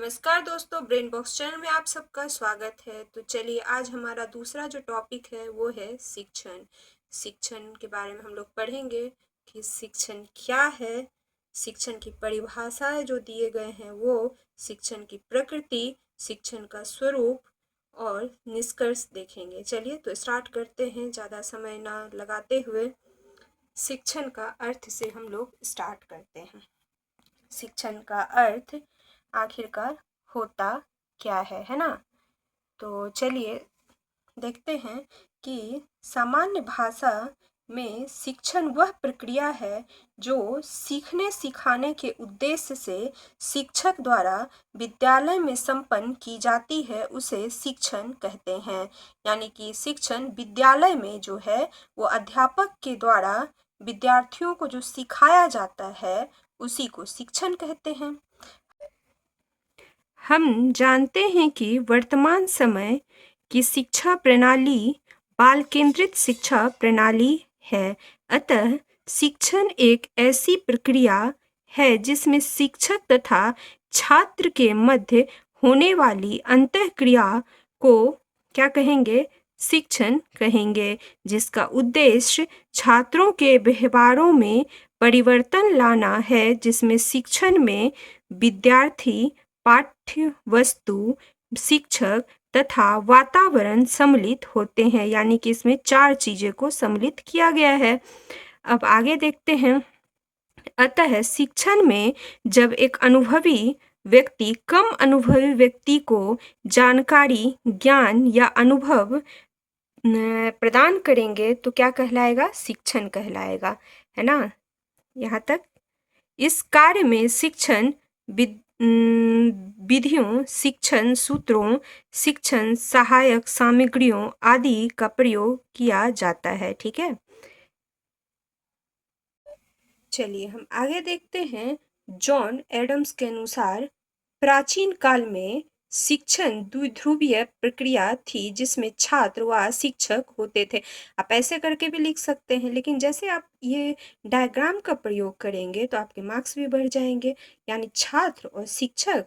नमस्कार दोस्तों, brain box channel में आप सबका स्वागत है। तो चलिए आज हमारा दूसरा जो टॉपिक है वो है शिक्षण। शिक्षण के बारे में हम लोग पढ़ेंगे कि शिक्षण क्या है, शिक्षण की परिभाषाएं जो दिए गए हैं वो, शिक्षण की प्रकृति, शिक्षण का स्वरूप और निष्कर्ष देखेंगे। चलिए तो स्टार्ट करते हैं, ज़्यादा समय ना लगाते हुए शिक्षण का अर्थ से हम लोग स्टार्ट करते हैं। शिक्षण का अर्थ आखिरकार होता क्या है ना। तो चलिए देखते हैं कि सामान्य भाषा में शिक्षण वह प्रक्रिया है जो सीखने सिखाने के उद्देश्य से शिक्षक द्वारा विद्यालय में संपन्न की जाती है, उसे शिक्षण कहते हैं। यानी कि शिक्षण विद्यालय में जो है वो अध्यापक के द्वारा विद्यार्थियों को जो सिखाया जाता है उसी को शिक्षण कहते हैं। हम जानते हैं कि वर्तमान समय की शिक्षा प्रणाली बाल केंद्रित शिक्षा प्रणाली है। अतः शिक्षण एक ऐसी प्रक्रिया है जिसमें शिक्षक तथा छात्र के मध्य होने वाली अंतःक्रिया को क्या कहेंगे? शिक्षण कहेंगे, जिसका उद्देश्य छात्रों के व्यवहारों में परिवर्तन लाना है, जिसमें शिक्षण में विद्यार्थी, पाठ्य वस्तु, शिक्षक तथा वातावरण सम्मिलित होते हैं। यानी कि इसमें 4 चीजें को सम्मिलित किया गया है। अब आगे देखते हैं। अतः शिक्षण में जब एक अनुभवी व्यक्ति कम अनुभवी व्यक्ति को जानकारी, ज्ञान या अनुभव प्रदान करेंगे तो क्या कहलाएगा? शिक्षण कहलाएगा, है ना। यहाँ तक इस कार्य में शिक्षण विधियों, शिक्षण सूत्रों, शिक्षण सहायक सामग्रियों आदि का प्रयोग किया जाता है। ठीक है, चलिए हम आगे देखते हैं। जॉन एडम्स के अनुसार प्राचीन काल में शिक्षण द्विध्रुवीय प्रक्रिया थी, जिसमें छात्र व शिक्षक होते थे। आप ऐसे करके भी लिख सकते हैं, लेकिन जैसे आप ये डायग्राम का प्रयोग करेंगे तो आपके मार्क्स भी बढ़ जाएंगे। यानी छात्र और शिक्षक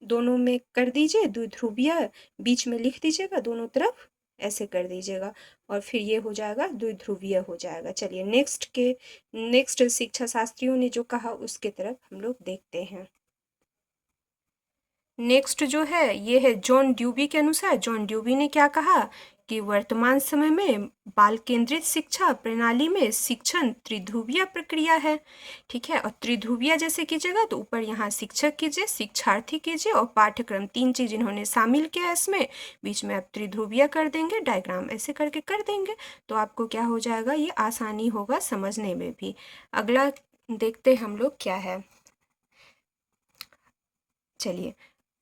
दोनों में कर दीजिए द्विध्रुवीय, बीच में लिख दीजिएगा, दोनों तरफ ऐसे कर दीजिएगा और फिर ये हो जाएगा द्विध्रुवीय हो जाएगा। चलिए नेक्स्ट शिक्षा शास्त्रियों ने जो कहा उसके तरफ हम लोग देखते हैं। नेक्स्ट जो है ये है जॉन ड्यूबी के अनुसार। जॉन ड्यूबी ने क्या कहा कि वर्तमान समय में बाल केंद्रित शिक्षा प्रणाली में शिक्षण त्रिध्रुवीय प्रक्रिया है। ठीक है, और त्रिध्रुवीय जैसे कीजिएगा तो ऊपर यहाँ शिक्षक कीजिए, शिक्षार्थी कीजिए और पाठ्यक्रम, 3 चीज इन्होंने शामिल किया इसमें। बीच में आप त्रिध्रुवीय कर देंगे, डायग्राम ऐसे करके कर देंगे तो आपको क्या हो जाएगा, ये आसानी होगा समझने में भी। अगला देखते हम लोग क्या है। चलिए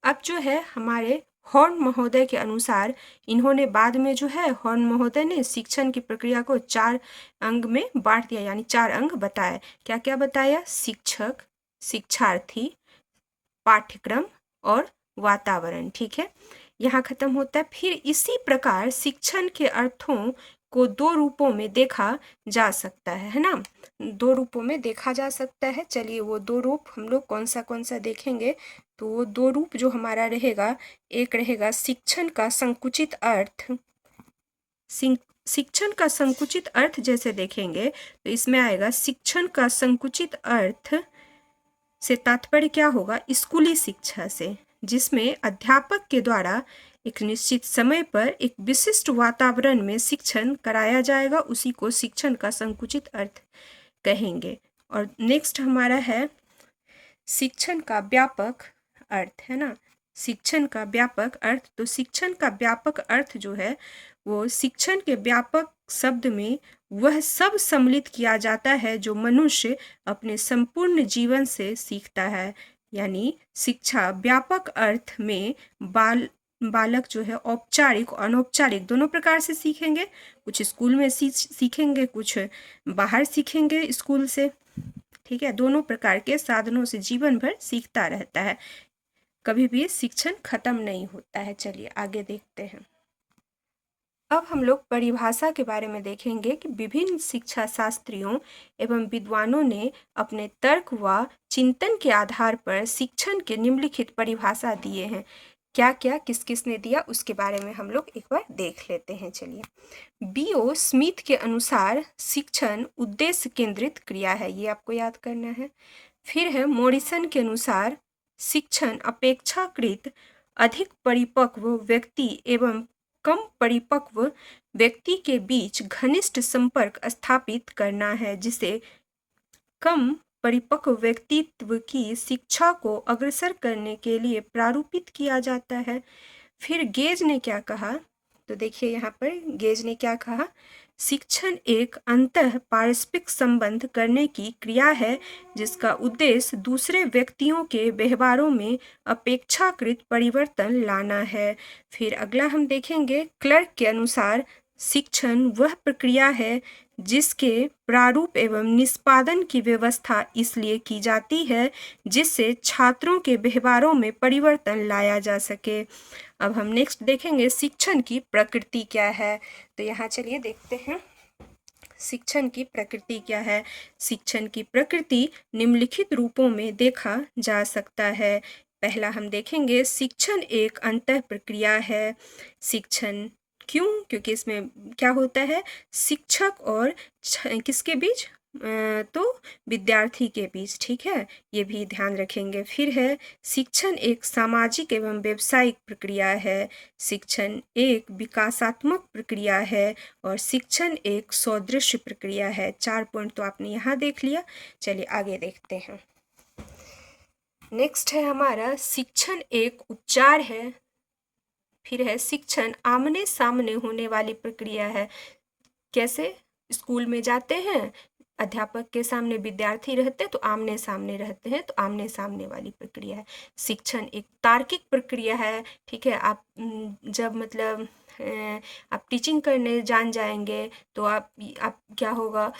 अब जो है हमारे हॉर्न महोदय के अनुसार, इन्होंने बाद में जो है हॉर्न महोदय ने शिक्षण की प्रक्रिया को 4 अंग में बांट दिया, यानी 4 अंग बताए। क्या क्या बताया? शिक्षक, शिक्षार्थी, पाठ्यक्रम और वातावरण। ठीक है, यहाँ खत्म होता है। फिर इसी प्रकार शिक्षण के अर्थों को 2 रूपों में देखा जा सकता है ना। 2 रूपों में देखा जा सकता है। चलिए वो 2 रूप हम लोग कौन सा देखेंगे। तो वो 2 रूप जो हमारा रहेगा, एक रहेगा शिक्षण का संकुचित अर्थ। शिक्षण का संकुचित अर्थ जैसे देखेंगे तो इसमें आएगा शिक्षण का संकुचित अर्थ से तात्पर्य क्या होगा? स्कूली शिक्षा से, जिसमें अध्यापक के द्वारा एक निश्चित समय पर एक विशिष्ट वातावरण में शिक्षण कराया जाएगा, उसी को शिक्षण का संकुचित अर्थ कहेंगे। और नेक्स्ट हमारा है शिक्षण का व्यापक अर्थ, है ना। शिक्षण का व्यापक अर्थ, तो शिक्षण का व्यापक अर्थ जो है वो शिक्षण के व्यापक शब्द में वह सब सम्मिलित किया जाता है जो मनुष्य अपने संपूर्ण जीवन से सीखता है। यानी शिक्षा व्यापक अर्थ में बालक जो है औपचारिक और अनौपचारिक दोनों प्रकार से सीखेंगे। कुछ स्कूल में सीखेंगे, कुछ बाहर सीखेंगे स्कूल से। ठीक है, दोनों प्रकार के साधनों से जीवन भर सीखता रहता है, कभी भी शिक्षण खत्म नहीं होता है। चलिए आगे देखते हैं। अब हम लोग परिभाषा के बारे में देखेंगे कि विभिन्न शिक्षा शास्त्रियों एवं विद्वानों ने अपने तर्क व चिंतन के आधार पर शिक्षण के निम्नलिखित परिभाषा दिए हैं। क्या क्या किस किस ने दिया उसके बारे में हम लोग एक बार देख लेते हैं। चलिए, B.O. स्मिथ के अनुसार शिक्षण उद्देश्य केंद्रित क्रिया है, ये आपको याद करना है। फिर है मॉरिसन के अनुसार शिक्षण अपेक्षाकृत अधिक परिपक्व व्यक्ति एवं कम परिपक्व व्यक्ति के बीच घनिष्ठ संपर्क स्थापित करना है, जिसे कम परिपक्व व्यक्तित्व की शिक्षा को अग्रसर करने के लिए प्रारूपित किया जाता है। फिर गेज ने क्या कहा, तो देखिए यहाँ पर गेज ने क्या कहा, शिक्षण एक अंतः पारस्परिक संबंध करने की क्रिया है जिसका उद्देश्य दूसरे व्यक्तियों के व्यवहारों में अपेक्षाकृत परिवर्तन लाना है। फिर अगला हम देखेंगे क्लर्क के अनुसार शिक्षण वह प्रक्रिया है जिसके प्रारूप एवं निष्पादन की व्यवस्था इसलिए की जाती है जिससे छात्रों के व्यवहारों में परिवर्तन लाया जा सके। अब हम नेक्स्ट देखेंगे शिक्षण की प्रकृति क्या है। तो यहाँ चलिए देखते हैं शिक्षण की प्रकृति क्या है। शिक्षण की प्रकृति निम्नलिखित रूपों में देखा जा सकता है। पहला हम देखेंगे शिक्षण एक अंतः प्रक्रिया है। शिक्षण क्यों? क्योंकि इसमें क्या होता है, शिक्षक और किसके बीच, तो विद्यार्थी के बीच, ठीक है, ये भी ध्यान रखेंगे। फिर है शिक्षण एक सामाजिक एवं व्यावसायिक प्रक्रिया है। शिक्षण एक विकासात्मक प्रक्रिया है और शिक्षण एक सदृश्य प्रक्रिया है। 4 पॉइंट तो आपने यहाँ देख लिया। चलिए आगे देखते हैं। नेक्स्ट है हमारा शिक्षण एक उपचार है। फिर है शिक्षण आमने सामने होने वाली प्रक्रिया है। कैसे? स्कूल में जाते हैं, अध्यापक के सामने विद्यार्थी रहते तो आमने सामने रहते हैं, तो आमने सामने वाली प्रक्रिया है। शिक्षण एक तार्किक प्रक्रिया है, ठीक है। आप जब मतलब आप टीचिंग करने जान जाएंगे तो आप क्या होगा,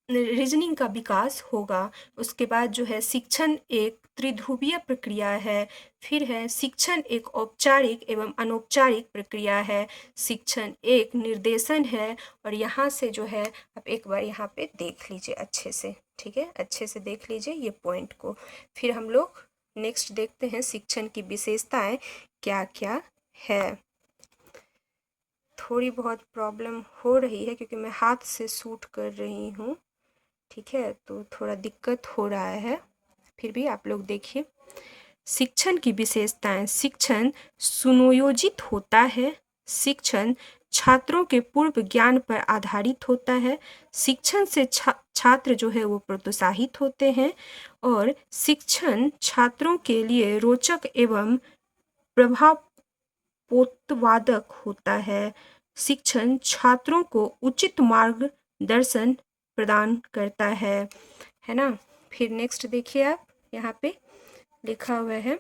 रीजनिंग का विकास होगा। उसके बाद जो है शिक्षण एक त्रिध्रुवीय प्रक्रिया है। फिर है शिक्षण एक औपचारिक एवं अनौपचारिक प्रक्रिया है। शिक्षण एक निर्देशन है। और यहाँ से जो है आप एक बार यहाँ पे देख लीजिए अच्छे से, ठीक है, अच्छे से देख लीजिए ये पॉइंट को। फिर हम लोग नेक्स्ट देखते हैं शिक्षण की विशेषताएं क्या क्या है। थोड़ी बहुत प्रॉब्लम हो रही है क्योंकि मैं हाथ से शूट कर रही हूँ, ठीक है, तो थोड़ा दिक्कत हो रहा है। फिर भी आप लोग देखिए शिक्षण की विशेषताएं। शिक्षण सुनियोजित होता है। शिक्षण छात्रों के पूर्व ज्ञान पर आधारित होता है। शिक्षण से छात्र जो है वो प्रोत्साहित होते हैं। और शिक्षण छात्रों के लिए रोचक एवं प्रभावोत्पादक होता है। शिक्षण छात्रों को उचित मार्गदर्शन प्रदान करता है ना। फिर नेक्स्ट देखिए आप, यहाँ पे लिखा हुआ है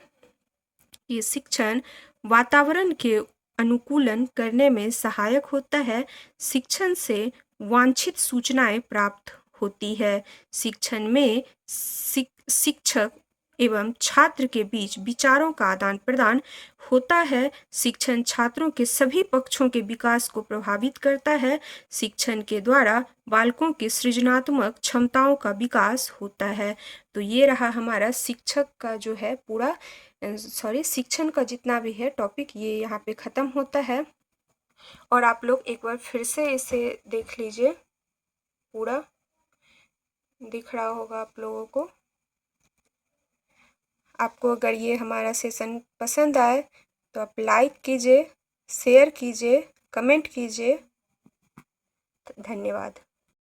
कि शिक्षण वातावरण के अनुकूलन करने में सहायक होता है। शिक्षण से वांछित सूचनाएं प्राप्त होती है। शिक्षण में शिक्षक एवं छात्र के बीच विचारों का आदान प्रदान होता है। शिक्षण छात्रों के सभी पक्षों के विकास को प्रभावित करता है। शिक्षण के द्वारा बालकों की सृजनात्मक क्षमताओं का विकास होता है। तो ये रहा हमारा शिक्षक का जो है पूरा शिक्षण का जितना भी है टॉपिक, ये यहाँ पे ख़त्म होता है। और आप लोग एक बार फिर से इसे देख लीजिए, पूरा दिख रहा होगा आप लोगों को। आपको अगर ये हमारा सेशन पसंद आए तो आप लाइक कीजिए, शेयर कीजिए, कमेंट कीजिए। धन्यवाद।